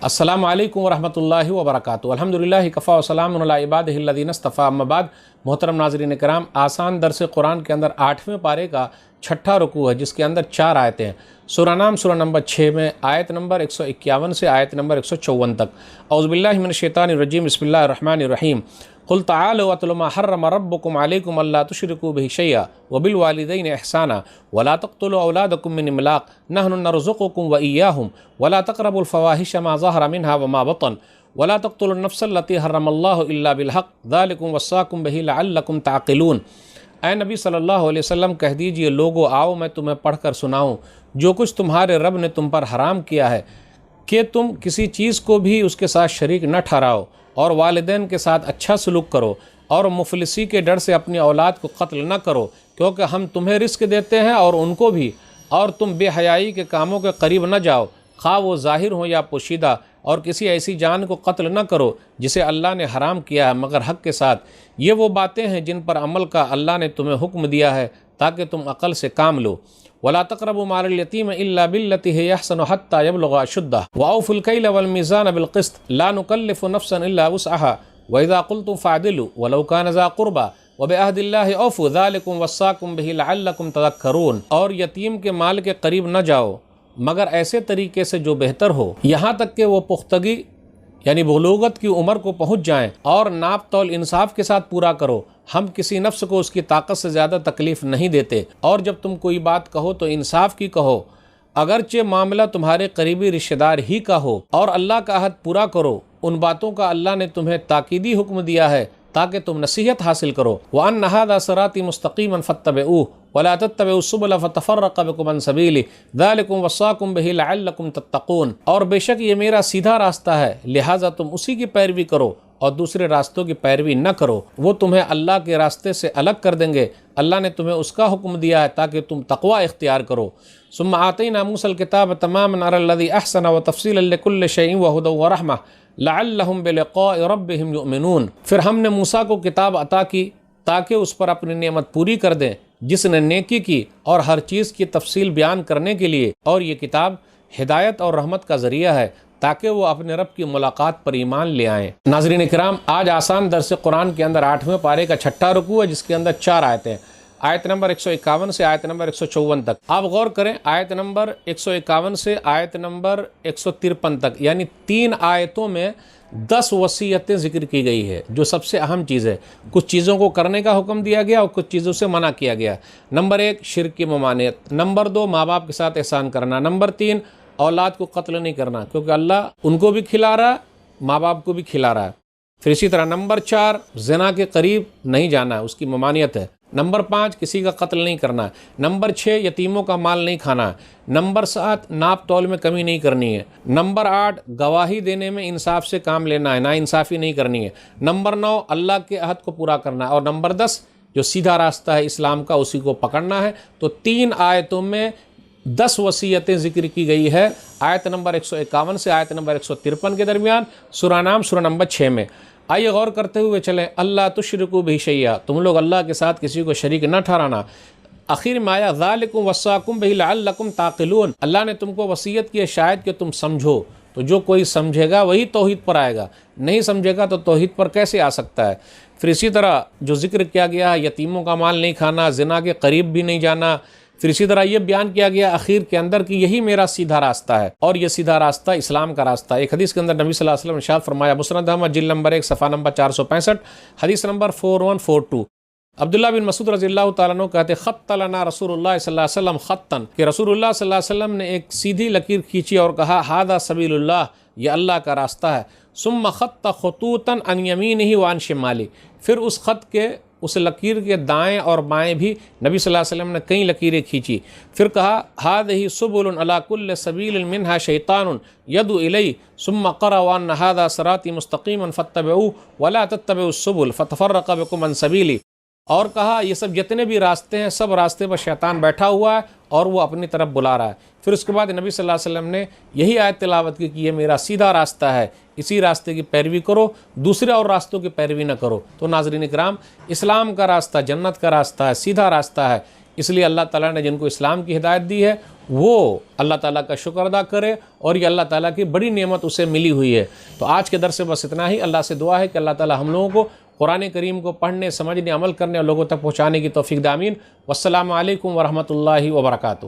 السلام علیکم ورحمۃ اللہ وبرکاتہ۔ الحمدللہ کفا وسلام علی عبادہ الذین اصطفیٰ، اما بعد۔ محترم ناظرین کرام، آسان درس قرآن کے اندر 8ویں پارے کا 6واں رکوع ہے، جس کے اندر 4 آیتیں ہیں۔ سورہ نام سورہ نمبر 6 میں آیت نمبر 151 سے آیت نمبر 154 تک۔ اعوذ باللہ من الشیطان الرجیم، بسم اللہ الرحمن الرحیم۔ قل تعالوا اتل ما حرم ربکم علیکم الا تشرکوا بہ شیئا وبالوالدین احسانا ولا تقتلوا اولادکم من املاق نحن نرزقکم وإیاہم ولا تقربوا الفواحش ما ظہر منها وما بطن ولا تقتلوا النفس التي حرم اللہ الا بالحق ذلکم وصاکم بہ لعلکم تعقلون۔ اے نبی صلی اللہ علیہ وسلم، کہہ دیجئے لوگو آؤ میں تمہیں پڑھ کر سناؤں جو کچھ تمہارے رب نے تم پر حرام کیا ہے، کہ تم کسی چیز کو بھی اس کے ساتھ شریک نہ ٹھہراؤ، اور والدین کے ساتھ اچھا سلوک کرو، اور مفلسی کے ڈر سے اپنی اولاد کو قتل نہ کرو، کیونکہ ہم تمہیں رزق دیتے ہیں اور ان کو بھی، اور تم بے حیائی کے کاموں کے قریب نہ جاؤ، خواہ وہ ظاہر ہوں یا پوشیدہ، اور کسی ایسی جان کو قتل نہ کرو جسے اللہ نے حرام کیا ہے مگر حق کے ساتھ۔ یہ وہ باتیں ہیں جن پر عمل کا اللہ نے تمہیں حکم دیا ہے تاکہ تم عقل سے کام لو۔ وَلَا تَقْرَبُوا مَالَ الْيَتِيمِ إِلَّا بِالَّتِي هِيَ أَحْسَنُ حَتَّى يَبْلُغَ أَشُدَّهُ وَأَوْفُوا الْكَيْلَ وَالْمِيزَانَ بِالْقِسْطِ لَا نُكَلِّفُ نَفْسًا إِلَّا وُسْعَهَا وَإِذَا قُلْتُمْ فَاعْدِلُوا وَلَوْ كَانَ ذَا قُرْبَىٰ وَبِعَهْدِ اللَّهِ أَوْفُوا ذَٰلِكُمْ وَصَّاكُمْ بِهِ لَعَلَّكُمْ تَذَكَّرُونَ۔ اور یتیم کے مال کے قریب نہ جاؤ مگر ایسے طریقے سے جو بہتر ہو، یہاں تک کہ وہ پختگی یعنی بلوغت کی عمر کو پہنچ جائیں، اور ناپ تول انصاف کے ساتھ پورا کرو۔ ہم کسی نفس کو اس کی طاقت سے زیادہ تکلیف نہیں دیتے، اور جب تم کوئی بات کہو تو انصاف کی کہو، اگرچہ معاملہ تمہارے قریبی رشتہ دار ہی کا ہو، اور اللہ کا عہد پورا کرو۔ ان باتوں کا اللہ نے تمہیں تاکیدی حکم دیا ہے تاکہ تم نصیحت حاصل کرو۔ وَأَنَّ هَذَا صِرَاطِي مُسْتَقِيمًا فَاتَّبِعُوهُ وَلَا تَتَّبِعُوا السُّبُلَ فَتَفَرَّقَ بِكُمْ عَنْ سَبِيلِهِ ذَٰلِكُمْ وَصَّاكُمْ بِهِ لَعَلَّكُمْ تَتَّقُونَ۔ اور بے شک یہ میرا سیدھا راستہ ہے، لہٰذا تم اسی کی پیروی کرو اور دوسرے راستوں کی پیروی نہ کرو، وہ تمہیں اللہ کے راستے سے الگ کر دیں گے۔ اللہ نے تمہیں اس کا حکم دیا ہے تاکہ تم تقوی اختیار کرو۔ ثم آتینا موسیٰ الکتاب تماما علی الذی احسن وتفصیلا لکل شیء وہدی ورحمہ لعلہم بلقاء ربہم یؤمنون۔ پھر ہم نے موسیٰ کو کتاب عطا کی تاکہ اس پر اپنی نعمت پوری کر دیں، جس نے نیکی کی اور ہر چیز کی تفصیل بیان کرنے کے لیے، اور یہ کتاب ہدایت اور رحمت کا ذریعہ ہے تاکہ وہ اپنے رب کی ملاقات پر ایمان لے آئیں۔ ناظرین کرام، آج آسان درس قرآن کے اندر 8ویں پارے کا 6واں رکوع ہے، جس کے اندر 4 آیتیں ہیں، آیت نمبر 151 سے آیت نمبر 154 تک۔ آپ غور کریں، آیت نمبر 151 سے آیت نمبر 153 تک، یعنی 3 آیتوں میں 10 وصیتیں ذکر کی گئی ہے، جو سب سے اہم چیز ہے۔ کچھ چیزوں کو کرنے کا حکم دیا گیا اور کچھ چیزوں سے منع کیا گیا۔ نمبر 1 شرک کی ممانعت، نمبر 2 ماں باپ کے ساتھ احسان کرنا، نمبر 3 اولاد کو قتل نہیں کرنا، کیونکہ اللہ ان کو بھی کھلا رہا ہے، ماں باپ کو بھی کھلا رہا ہے۔ پھر اسی طرح نمبر 4 زنا کے قریب نہیں جانا ہے، اس کی ممانعت ہے۔ نمبر 5 کسی کا قتل نہیں کرنا ہے۔ نمبر 6 یتیموں کا مال نہیں کھانا ہے۔ نمبر 7 ناپ تول میں کمی نہیں کرنی ہے۔ نمبر 8 گواہی دینے میں انصاف سے کام لینا ہے، نا انصافی نہیں کرنی ہے۔ نمبر 9 اللہ کے عہد کو پورا کرنا ہے، اور نمبر 10 جو سیدھا راستہ ہے اسلام کا، اسی کو پکڑنا ہے۔ تو 3 آیتوں میں 10 وصیتیں ذکر کی گئی ہے، آیت نمبر 151 سے آیت نمبر 153 کے درمیان، سورہ نام سورہ نمبر 6 میں۔ آئیے غور کرتے ہوئے چلیں، اللہ تشرکوا بہ شیئا، تم لوگ اللہ کے ساتھ کسی کو شریک نہ ٹھہرانا۔ آخر میں آیا ذالکم وصاکم بہ لعلکم تعقلون، اللہ نے تم کو وصیت کی ہے شاید کہ تم سمجھو۔ تو جو کوئی سمجھے گا وہی توحید پر آئے گا، نہیں سمجھے گا تو توحید پر کیسے آ سکتا ہے۔ پھر اسی طرح جو ذکر کیا گیا ہے، یتیموں کا مال نہیں کھانا، زنا کے قریب بھی نہیں جانا۔ پھر اسی طرح یہ بیان کیا گیا آخر کے اندر کہ یہی میرا سیدھا راستہ ہے، اور یہ سیدھا راستہ اسلام کا راستہ ہے۔ ایک حدیث کے اندر نبی صلی اللہ علیہ وسلم نے ارشاد فرمایا، مسند احمد جلد نمبر 1 صفحہ نمبر 465، حدیث نمبر 4142، عبداللہ بن مسعود رضی اللہ تعالیٰ عنہ کہتے خط لنا رسول اللہ صلی اللہ علیہ وسلم خطاً، کہ رسول اللہ صلی اللہ علیہ وسلم نے ایک سیدھی لکیر کھینچی اور کہا ھذا سبیل اللہ، یہ اللہ کا راستہ ہے۔ ثم خط خطوطا عن یمینہ وعن شمالہ، پھر اس خط کے اس لکیر کے دائیں اور بائیں بھی نبی صلی اللہ علیہ وسلم نے کئی لکیریں کھینچی۔ پھر کہا ھذہ سبل علی کل سبیل منہا شیطان یدعو الیہ ثم قرأ وان ھذا صراطی مستقیما فاتبعوہ ولا تتبعوا السبل فتفرق بکم عن سبیلہ، اور کہا یہ سب جتنے بھی راستے ہیں، سب راستے پر شیطان بیٹھا ہوا ہے اور وہ اپنی طرف بلا رہا ہے۔ پھر اس کے بعد نبی صلی اللہ علیہ وسلم نے یہی آیت تلاوت کی کہ یہ میرا سیدھا راستہ ہے، اسی راستے کی پیروی کرو، دوسرے اور راستوں کی پیروی نہ کرو۔ تو ناظرین کرام، اسلام کا راستہ جنت کا راستہ ہے، سیدھا راستہ ہے، اس لیے اللہ تعالیٰ نے جن کو اسلام کی ہدایت دی ہے وہ اللہ تعالیٰ کا شکر ادا کرے، اور یہ اللہ تعالیٰ کی بڑی نعمت اسے ملی ہوئی ہے۔ تو آج کے درس سے بس اتنا ہی۔ اللہ سے دعا ہے کہ اللہ تعالیٰ ہم لوگوں کو قرآن کریم کو پڑھنے، سمجھنے، عمل کرنے اور لوگوں تک پہنچانے کی توفیق دے، آمین۔ والسلام علیکم ورحمۃ اللہ وبرکاتہ۔